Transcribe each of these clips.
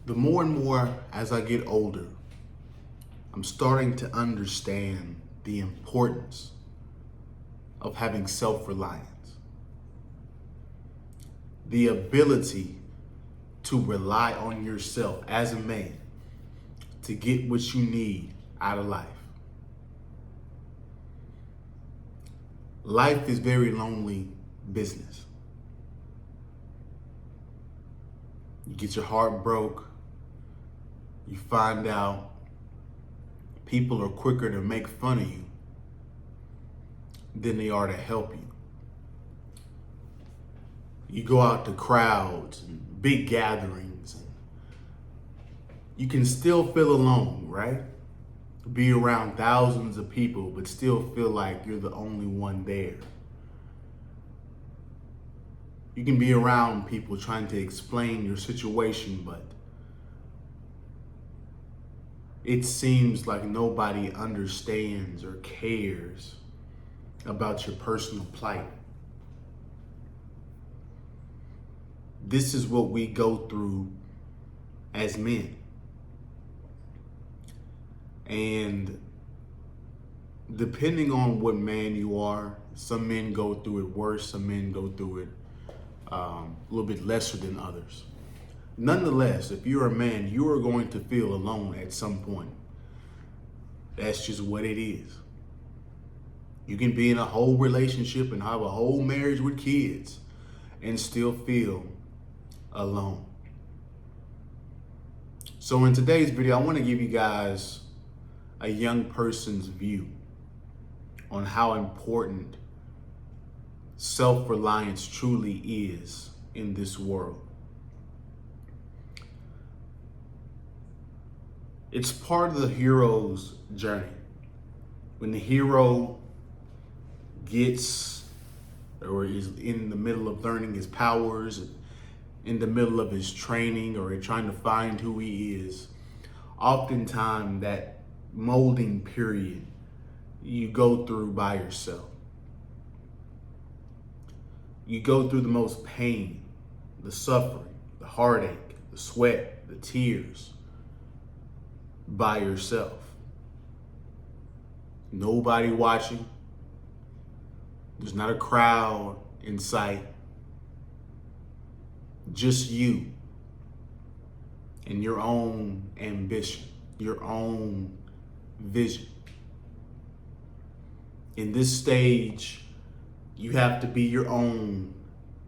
The more and more as I get older, I'm starting to understand the importance of having self-reliance. The ability to rely on yourself as a man to get what you need out of life. Life is very lonely business. You get your heart broke. You find out people are quicker to make fun of you than they are to help you. You go out to crowds and big gatherings, and you can still feel alone, right? Be around thousands of people, but still feel like you're the only one there. You can be around people trying to explain your situation, but it seems like nobody understands or cares about your personal plight. This is what we go through as men. And depending on what man you are, some men go through it worse, some men go through it a little bit lesser than others. Nonetheless, if you're a man, you are going to feel alone at some point. That's just what it is. You can be in a whole relationship and have a whole marriage with kids and still feel alone. So in today's video, I want to give you guys a young person's view on how important self-reliance truly is in this world. It's part of the hero's journey. When the hero gets or is in the middle of learning his powers, in the middle of his training, or trying to find who he is, oftentimes that molding period you go through by yourself. You go through the most pain, the suffering, the heartache, the sweat, the tears by yourself. Nobody watching. There's not a crowd in sight. Just you and your own ambition, your own vision. In this stage, you have to be your own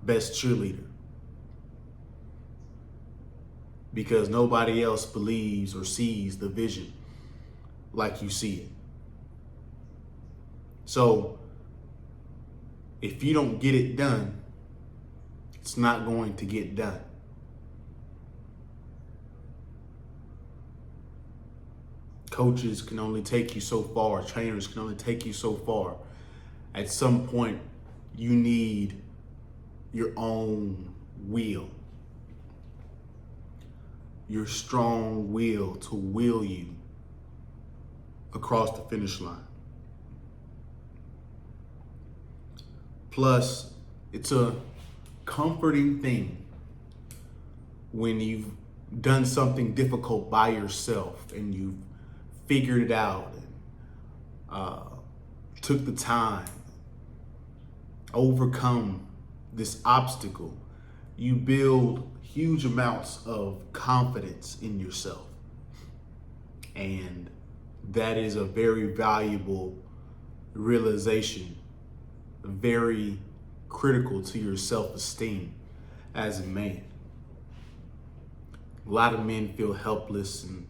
best cheerleader, because nobody else believes or sees the vision like you see it. So if you don't get it done, it's not going to get done. Coaches can only take you so far. Trainers can only take you so far. At some point, you need your own will. Your strong will to will you across the finish line. Plus, it's a comforting thing when you've done something difficult by yourself and you've figured it out and took the time, overcome this obstacle. You build huge amounts of confidence in yourself. And that is a very valuable realization, very critical to your self-esteem as a man. A lot of men feel helpless and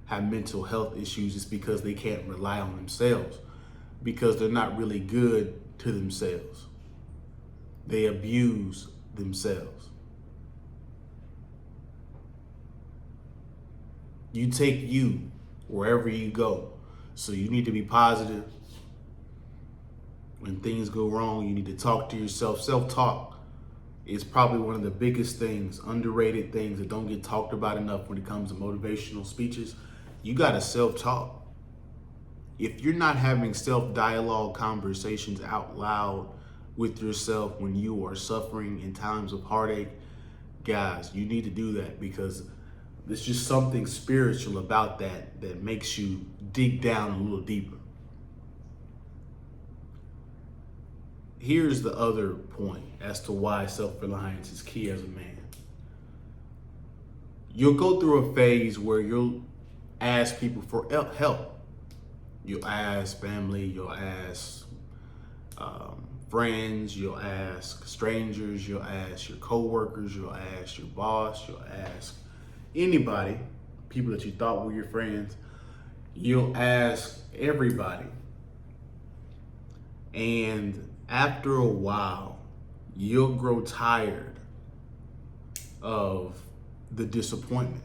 have mental health issues just because they can't rely on themselves, because they're not really good to themselves. They abuse themselves. You take you wherever you go. So you need to be positive. When things go wrong, you need to talk to yourself. Self-talk is probably one of the biggest things, underrated things that don't get talked about enough when it comes to motivational speeches. You got to self-talk. If you're not having self-dialogue conversations out loud with yourself when you are suffering in times of heartache, guys, you need to do that, because There's just something spiritual about that that makes you dig down a little deeper. Here's the other point as to why self-reliance is key as a man. You'll go through a phase where you'll ask people for help. You'll ask family, you'll ask friends, you'll ask strangers, you'll ask your coworkers, you'll ask your boss, you'll ask anybody, people that you thought were your friends. You'll ask everybody. And after a while, you'll grow tired of the disappointment.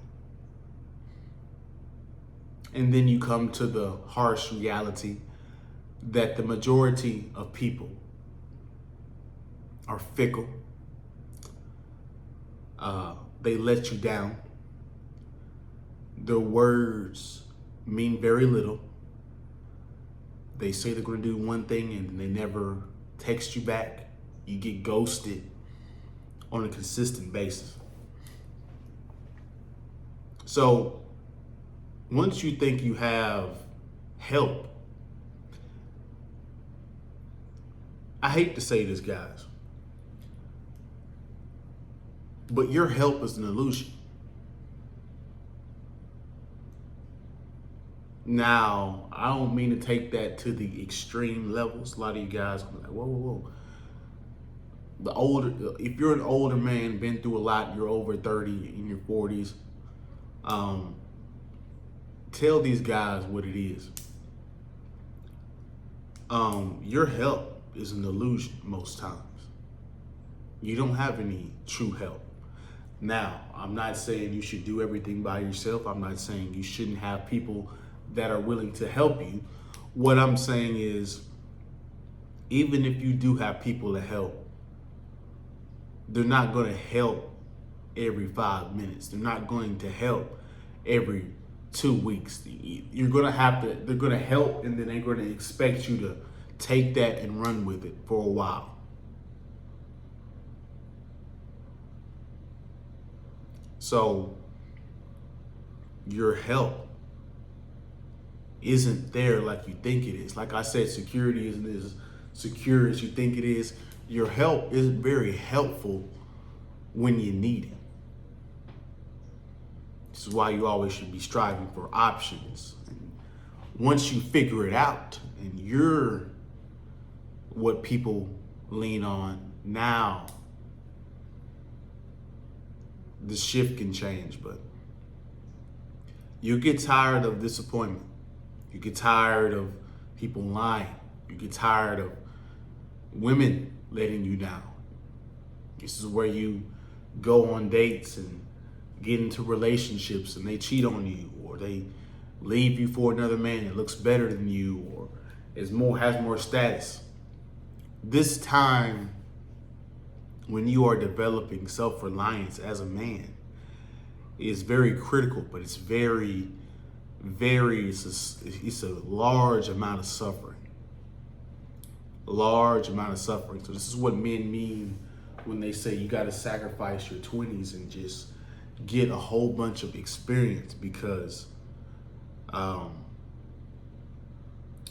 And then you come to the harsh reality that the majority of people are fickle. They let you down. Their words mean very little. They say they're going to do one thing and they never text you back. You get ghosted on a consistent basis. So once you think you have help, I hate to say this, guys, but your help is an illusion. Now, I don't mean to take that to the extreme levels. A lot of you guys are like, whoa, whoa, whoa. If you're an older man, been through a lot, you're over 30, in your 40s, tell these guys what it is. Your help is an illusion most times. You don't have any true help. Now, I'm not saying you should do everything by yourself. I'm not saying you shouldn't have people that are willing to help you. What I'm saying is, even if you do have people to help, they're not going to help every 5 minutes. They're not going to help every 2 weeks. They're going to help, and then they're going to expect you to take that and run with it for a while. So your help isn't there like you think it is. Like I said, security isn't as secure as you think it is. Your help isn't very helpful when you need it. This is why you always should be striving for options. And once you figure it out and you're what people lean on, now the shift can change. But you get tired of disappointment. You get tired of people lying. You get tired of women letting you down. This is where you go on dates and get into relationships and they cheat on you, or they leave you for another man that looks better than you, or has more status. This time when you are developing self-reliance as a man is very critical, but it's it's a large amount of suffering. Large amount of suffering. So this is what men mean when they say you got to sacrifice your 20s and just get a whole bunch of experience, because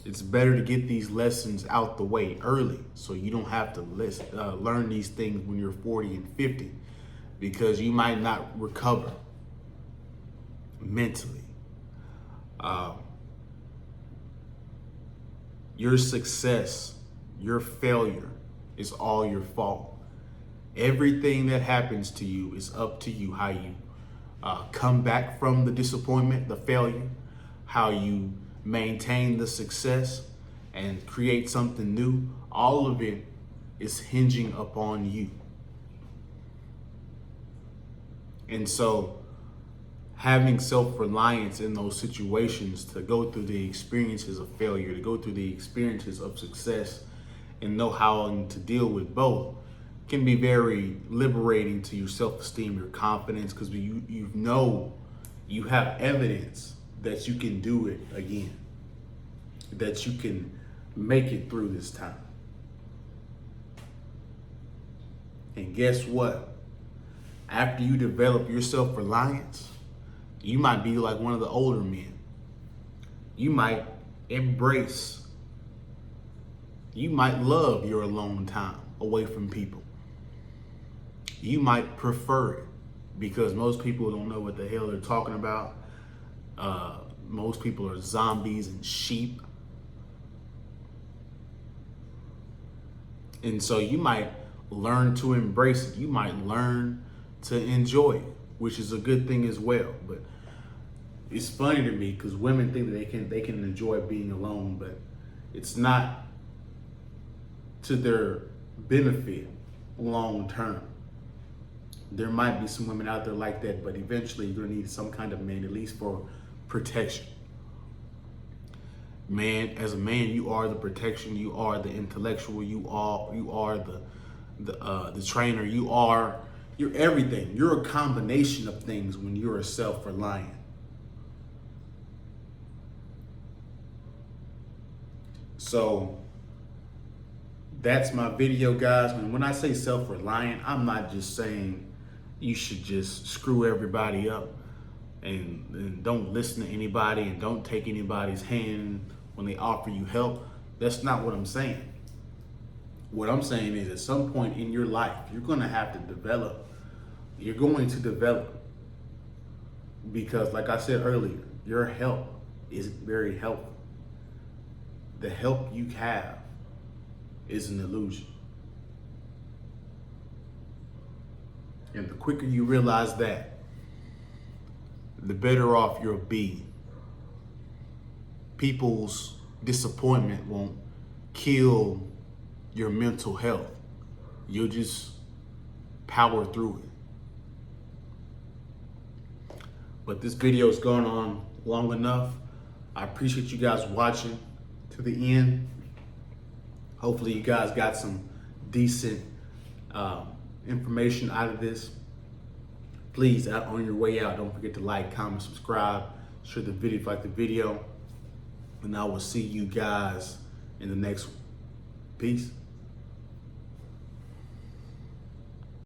it's better to get these lessons out the way early so you don't have to learn these things when you're 40 and 50, because you might not recover mentally. Your success, your failure is all your fault. Everything that happens to you is up to you. How you come back from the disappointment, the failure, how you maintain the success and create something new, all of it is hinging upon you. And so having self-reliance in those situations, to go through the experiences of failure, to go through the experiences of success, and know how to deal with both, can be very liberating to your self-esteem, your confidence, because you have evidence that you can do it again, that you can make it through this time. And guess what? After you develop your self-reliance, You might be like one of the older men. You might embrace, you might love your alone time away from people. You might prefer it because most people don't know what the hell they're talking about. Most people are zombies and sheep. And so you might learn to embrace it. You might learn to enjoy it, which is a good thing as well. But it's funny to me because women think that they can enjoy being alone, but it's not to their benefit long term. There might be some women out there like that, but eventually you're gonna need some kind of man, at least for protection. Man, as a man, you are the protection. You are the intellectual. You are the trainer. You're everything. You're a combination of things when you're a self-reliant. So that's my video, guys. And when I say self-reliant, I'm not just saying you should just screw everybody up and don't listen to anybody and don't take anybody's hand when they offer you help. That's not what I'm saying. What I'm saying is at some point in your life, you're going to have to develop. You're going to develop because, like I said earlier, your help is very helpful. The help you have is an illusion. And the quicker you realize that, the better off you'll be. People's disappointment won't kill your mental health. You'll just power through it. But this video has gone on long enough. I appreciate you guys watching to the end. Hopefully you guys got some decent information out of this. Please, on your way out, don't forget to like, comment, subscribe, share the video if you like the video, and I will see you guys in the next one. Peace.